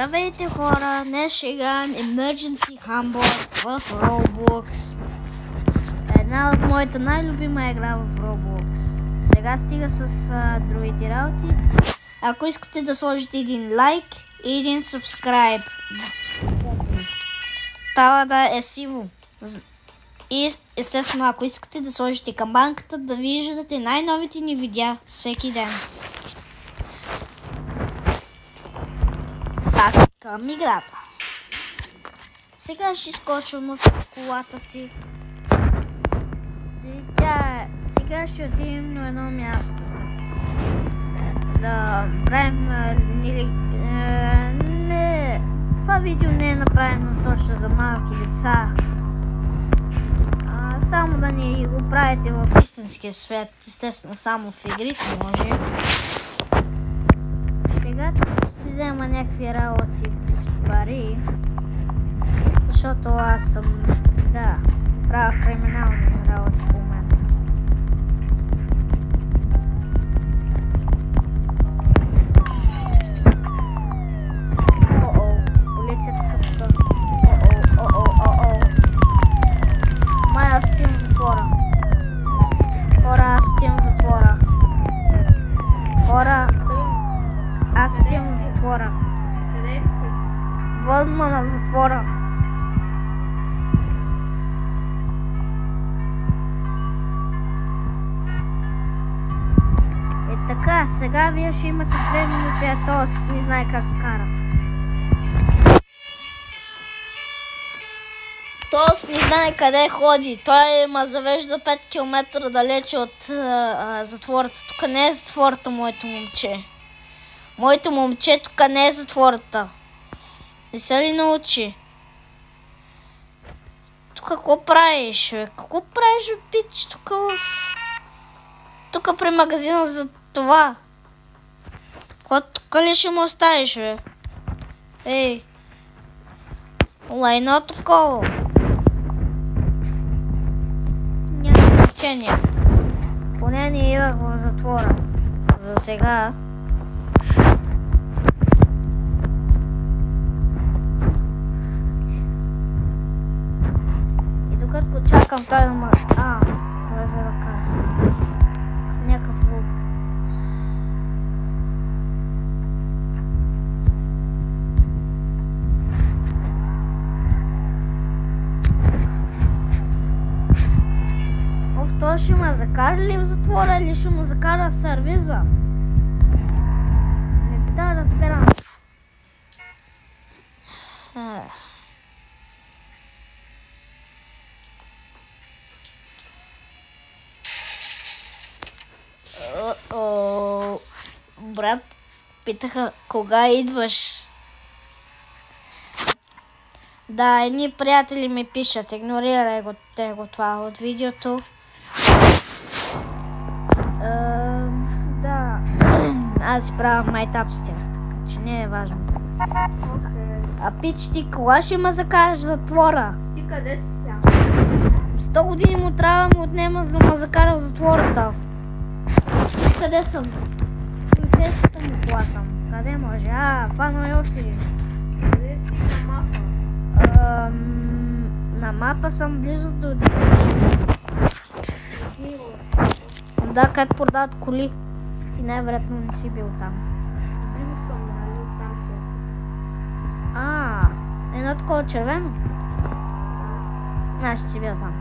Здравейте хора, днес ще играем Emergency Handbook в Roblox. Една от моята най-любима игра в Roblox. Сега стига с другите работи. Ако искате да сложите един лайк и един subscribe. Това да е сиво. И естествено, ако искате да сложите камбанката, да виждате най-новите ни видеа всеки ден. Пак към играта. Сега ще скочвам от колата си. И сега ще отидем на едно място. Да правим не. Това видео не е направено точно за малки деца. Само да ни го правите в истинския свят. Естествено, само в игрите може. Сега си взема някакви работи без пари, защото аз съм, правя криминални работи в момента. Полицията са тук. Май аз отивам в затвора. Хора, аз отивам в затвора. Хора, аз отивам в затвора. Къде сте? Водма на затвора. Така, сега вие ще имате 2 минути, а то не знае как кара. Тоест не знае къде ходи. Той ма завежда 5 км далече от затвората. Тук не е затвората, моето момче. Моето момче тук не е затвората. Не се ли научи? Тук какво правиш, бе? Какво правиш, бе, пич? Тук при магазина за това. Тук ли ще му оставиш, бе? Ей. Лайно такова. Няма значение. Поне не идах в затвора. За сега. И докато чакам той да ма... може да кара. Някакъв лук. Той ще ме закара ли в затвора или ще му закара в сервиза? Не да разбирам. Брат, питаха кога идваш. Да, едни приятели ми пишат, игнорирай го това от видеото. Да, аз си правя майтап с тях, така че не е важно. А пич, ти кога ще ме закараш в затвора? Ти къде си сега? 100 години му трябва да му отнема, за да ме закара в затвората. Къде съм? Полицейската му кола съм. Къде може? Фана е още един. Къде си на мапа? На мапа съм близо до да, където продават коли. Ти най-вероятно не си бил там. Бил съм, нали? Там си. Едно такова червено? Ще си бил там.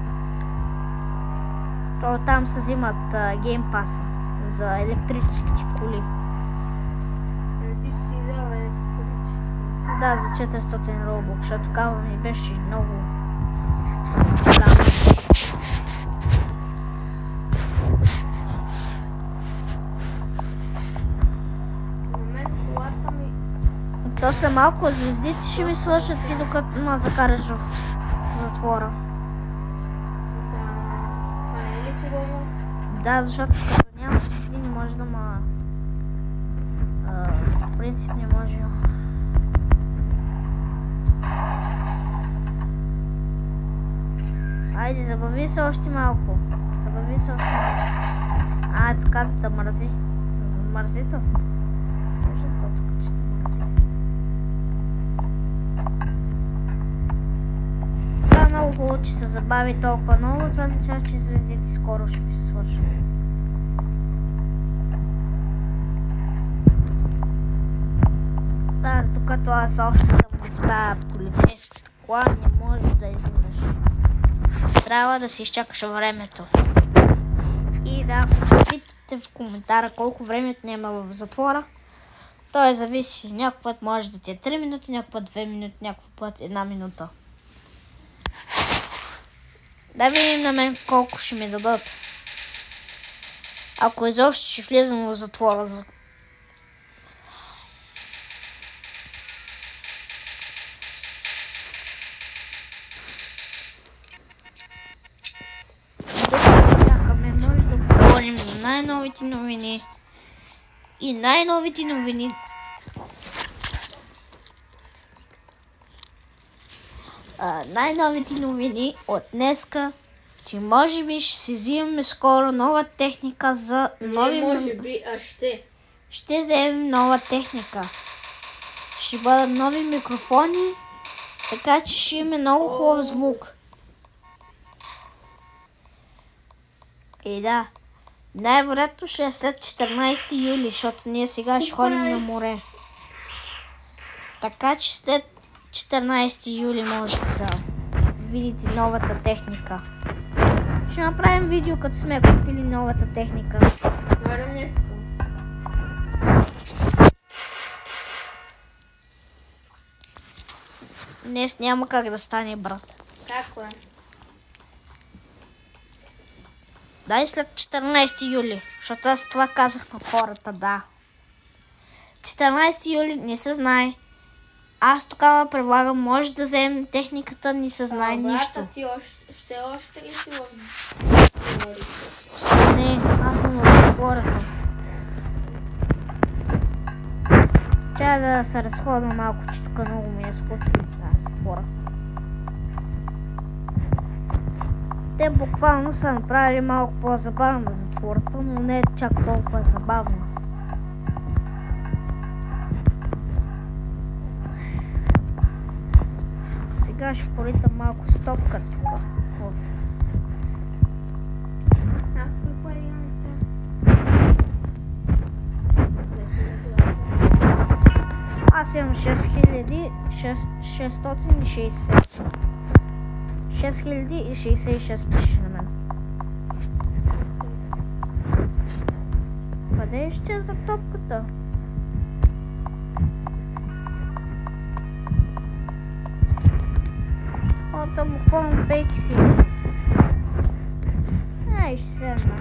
То там се взимат геймпаса за електрическите коли. Ти си взел електрически. Да, за 400 Robux, защото такава ми беше много голяма. То след малко звездите ще ми свършат и докато ме закараш в затвора. Това не е ли хубаво? Да, защото като няма звезди не може да ма... В принцип не може. Айде, забави се още малко. Така да те мързи. Мързито. много хубаво, че се забави толкова много, това означава, че звездите скоро ще ми се свършат. Да, докато аз още съм в тази полицейската кола, не можеш да излизаш. Трябва да си изчакаш времето. И да, питате в коментара колко време отнема в затвора. Той зависи. Някой път може да ти е 3 минути, някой път 2 минути, някой път 1 минута. Да видим на мен колко ще ми дадат. Ако изобщо ще влизам в затвора. Може да говорим за най-новите новини. И най-новите новини от днеска, че може би ще си взимаме скоро нова техника за нови... може би, а ще. Ще вземем нова техника. Ще бъдат нови микрофони, така че ще имаме много хубав звук. И да, най-вероятно ще е след 14 юли, защото ние сега ще ходим на море. Така че след 14 юли може да видите новата техника. Ще направим видео, като сме купили новата техника. Днес няма как да стане, брат. Како е? Да, и след 14 юли, защото аз това казах на хората, да. 14 юли не се знае. Аз тогава предлагам, може да вземем техниката, не се знае нищо. Брата ти все още ли си в... Не, аз съм в затвората. Трябва да се разходвам малко, че тук много ми е скучно в затвора. Те буквално са направили малко по-забавна затвората, но не е чак толкова забавна. Сега ще поритам малко стопка тук. Аз имам 6660. 6066 пише на мен. Къде изчезна топката? О, там буквално пейки си. Ай, ще седна.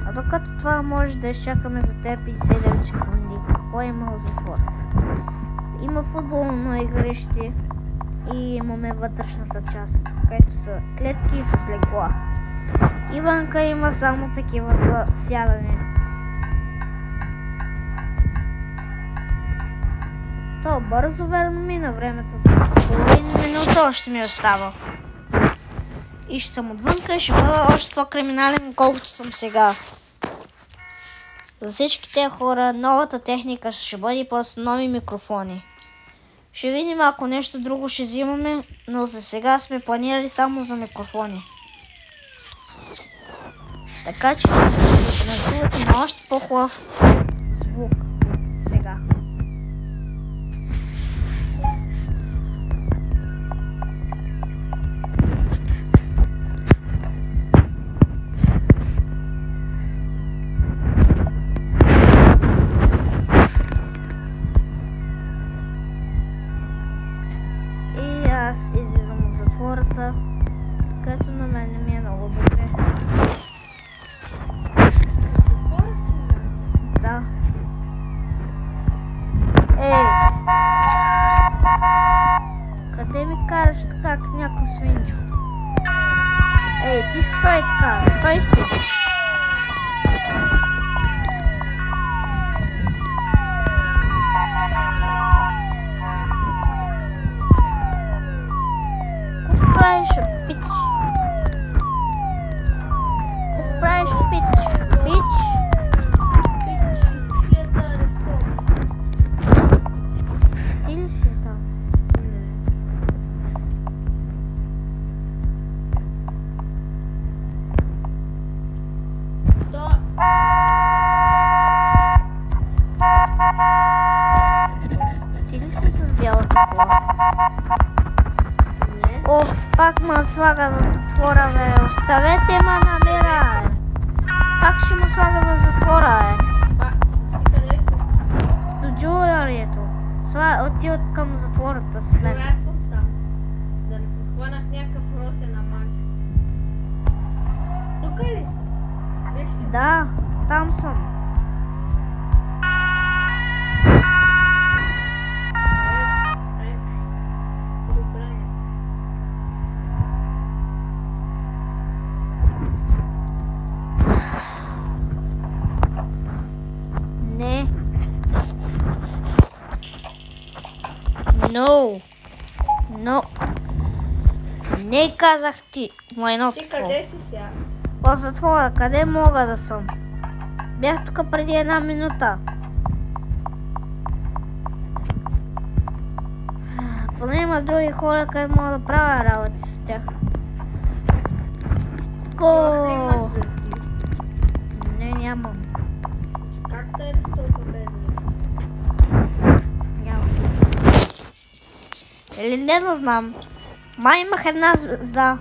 А докато това може да изчакаме за теб 59 секунди. Какво има в затвората? Има футболно игрище и имаме вътрешната част, където са клетки с легла. И вънка има само такива за сядане. То бързо верно мина времето. Половин минута още ми остава. И ще съм отвънка и ще бъда още по-криминален, колкото съм сега. За всички тези хора новата техника ще бъде просто нови микрофони. Ще видим, ако нещо друго ще взимаме, но за сега сме планирали само за микрофони. Така че ще чувате на още по-хубав звук от сега. Аз излизам от затвората, като на мен не ми е много добре. Да. Ей! Къде ми караш така, как някой свинчо? Ей, ти стой така, стой си! Не. Оф, пак ма слага да затвора, бе. Оставете ма намера, бе. Пак ще му слага да затвора, бе. Ти къде си? До джуларието. Отиват към затвората с мен. Добре, аз съм там. Да не подхванах някакъв росен амаш. Тук ли си? Виж ли? Да, там съм. Добре. Не. No. No. Не казах ти. Майно. Ти къде си сега? В затвора. Къде мога да съм? Бях тук преди 1 минута. Поне има други хора, къде мога да правя работи с тях. Още имаш О, звезди. не, нямам. Как те е толкова бедни? Нямам. Или не да знам. Май имах 1 звезда.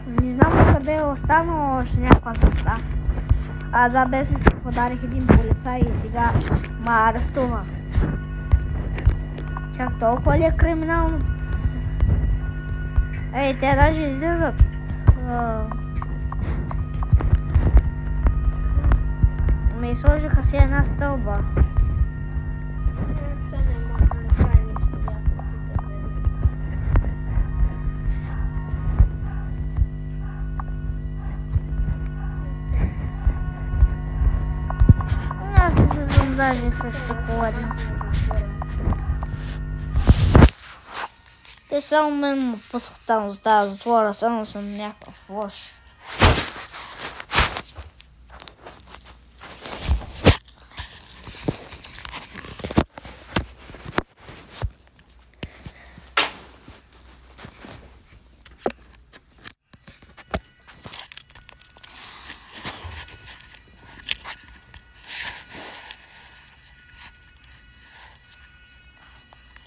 Не знам къде е останала още някаква звезда. Да, без да си подарих един полицай и сега ма арестува. Чак толкова ли е криминално? Ей, те даже излизат. Ме сложиха си 1 стълба. Те не мога да направи нищо. Да се опитам да Аз излизам даже също половина. Те само мен му пускат там за тази затвора, само съм някакъв лош.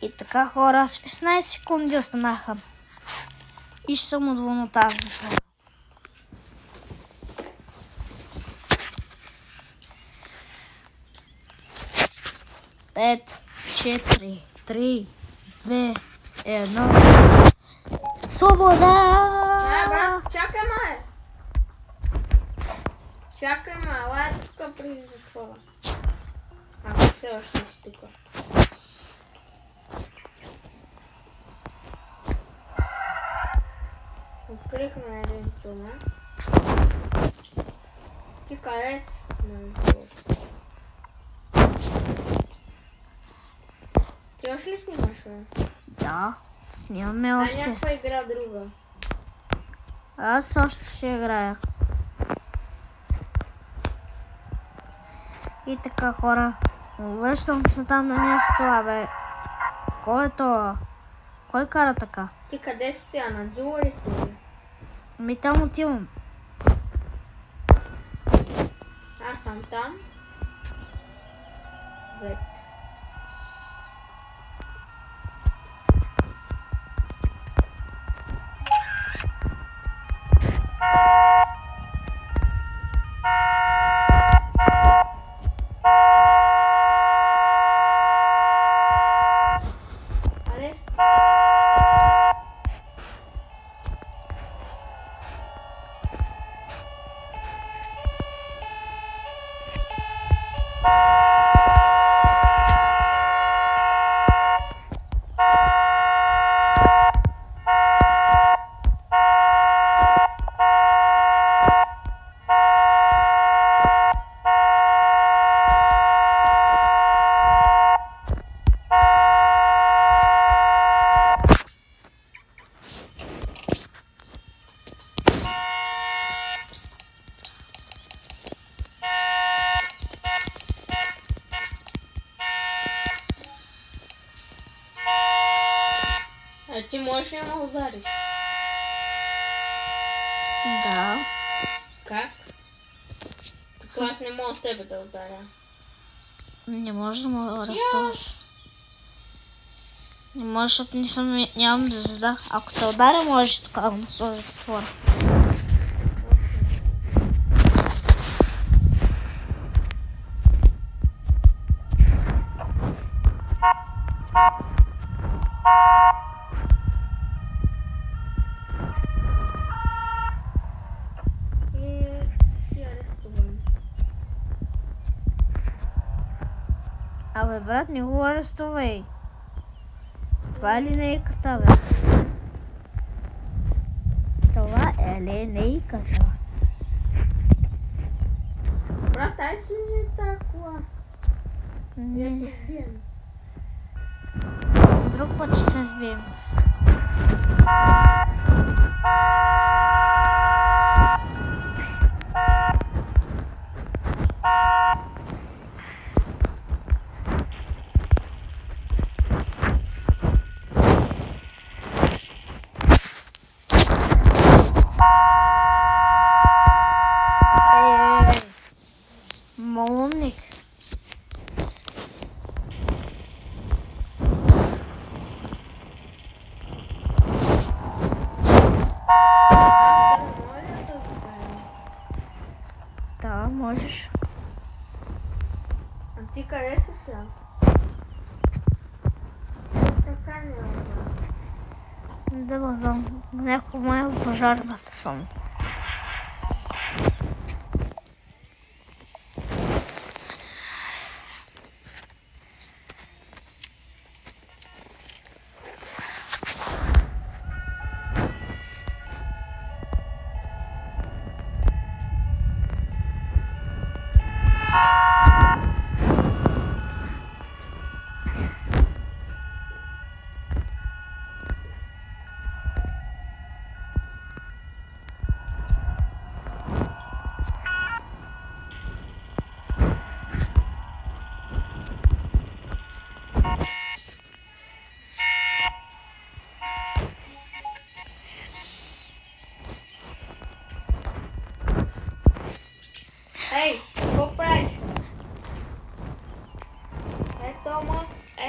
И така хора, 16 секунди останаха. И ще съм отвън тази затвора. 5, 4, 3, 2, 1. Свобода! брат, чакай ме! Чакай ме, ела е тук при затвора. Ако все още си тук. Открихме един тунел. Ти къде си? Ти още ли снимаш, бе? Да, снимаме още. Някаква игра друга. Аз още ще играя. И така хора, връщам се там на място, бе. Кой е това? Кой кара така? Ти къде си сега? На джуларите ли? Ми там отивам. Аз съм там. Вече. Арест. Ти можеш ли да ме удариш? Да. Как? Аз не мога тебе да ударя. Не можеш да ме арестуваш. Не може, защото нямам звезда. Ако те ударя, можеш така да му сложи в отвора. Абе, брат, не го арестувай. Това е линейката, бе. Това е линейката. Брат, ай слизи тази кола. Не, Не се сбием. друг път ще се сбием. Малумник. Да, можеш. А ти къде си сега? Така не е. Да го знам. Някой май пожарната съм. Ей, какво правиш?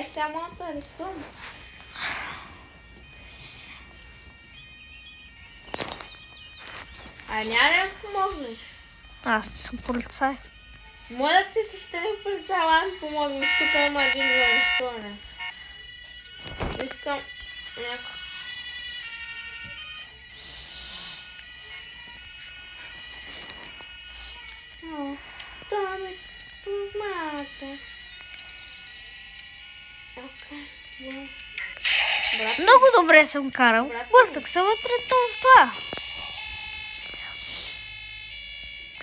Сега моята арестувам. А няма ли да помогнеш? Аз не съм полицай. Моля да ти се страни полицай, ала ми помогнеш. Тук има един за арестуване. Искам някакво. Това ми помага. Окей. Брат, Много добре съм карал. Брат, Блъснах се вътре в това.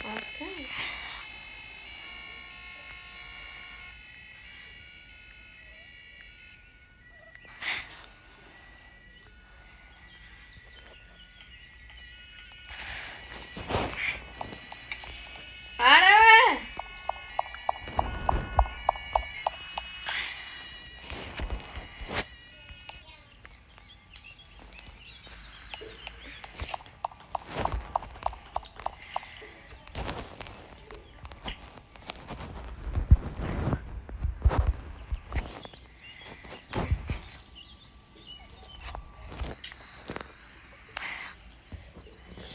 окей. Аре, бе!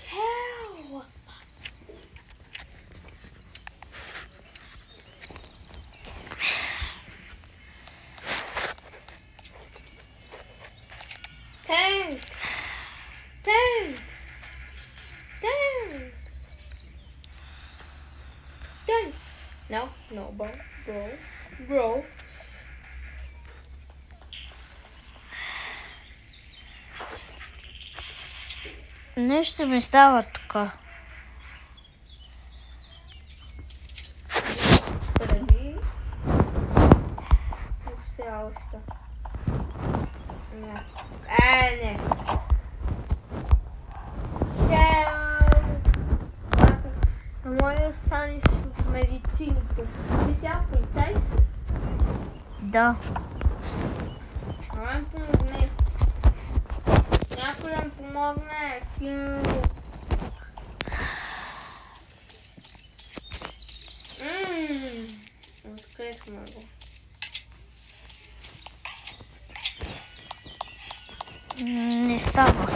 Hell! Thanks! Thanks! Thanks! Thanks! No, no, bro. Нещо ми става тук. Преди. Все още. Не. Не. Може да станеш с медицините. Ти сега полицай си? Да. Ама ми помогне. Някой да ми помогне. Открихме го. Не става,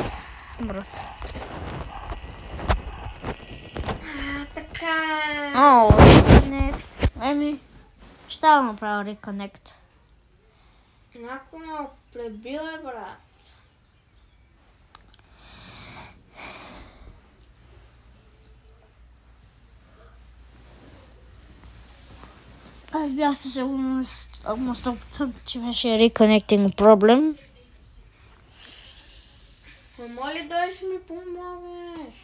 брат. Така. О, reconnect. Еми, ще да направя reconnect. Някой ме пребил, брат. Аз бях със сигурност, на 100%, че беше reconnecting проблем. Моля, дойш ми помогнеш.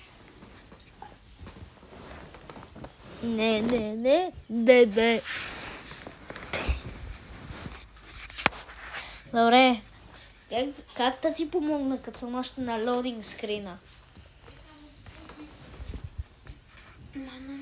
Не. Добре. Как да ти помогна, като съм още на лоудинг скрина? Не.